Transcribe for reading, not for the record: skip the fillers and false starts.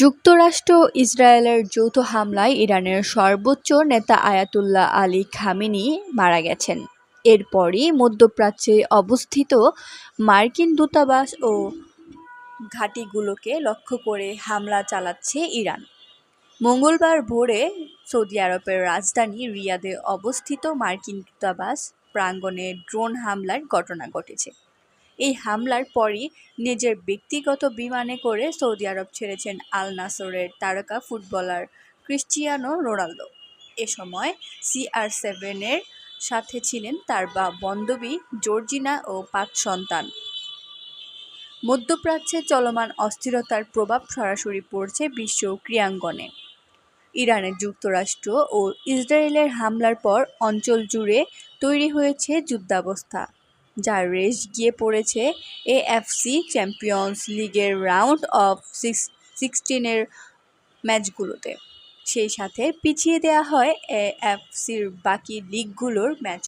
যুক্তরাষ্ট্র ও ইসরায়েলের যৌথ হামলায় ইরানের সর্বোচ্চ নেতা আয়াতুল্লাহ আলী খামেনি মারা গেছেন। এরপরই মধ্যপ্রাচ্যে অবস্থিত মার্কিন দূতাবাস ও ঘাঁটিগুলোকে লক্ষ্য করে হামলা চালাচ্ছে ইরান। মঙ্গলবার ভোরে সৌদি আরবের রাজধানী রিয়াদে অবস্থিত মার্কিন দূতাবাস প্রাঙ্গণে ড্রোন হামলার ঘটনা ঘটেছে। এই হামলার পরই নিজের ব্যক্তিগত বিমানে করে সৌদি আরব ছেড়েছেন আল নাসরের তারকা ফুটবলার ক্রিস্টিয়ানো রোনালদো। এ সময় CR7-এর সাথে ছিলেন তার বান্ধবী জর্জিনা ও 5 সন্তান। মধ্যপ্রাচ্যে চলমান অস্থিরতার প্রভাব সরাসরি পড়ছে বিশ্ব ক্রীড়াঙ্গনে। ইরানের যুক্তরাষ্ট্র ও ইসরায়েলের হামলার পর অঞ্চল জুড়ে তৈরি হয়েছে যুদ্ধাবস্থা, যার রেশ গিয়ে পড়েছে AFC চ্যাম্পিয়নস লিগের রাউন্ড অফ 16-এর ম্যাচগুলোতে। সেই সাথে পিছিয়ে দেওয়া হয় AFCর বাকি লিগগুলোর ম্যাচ।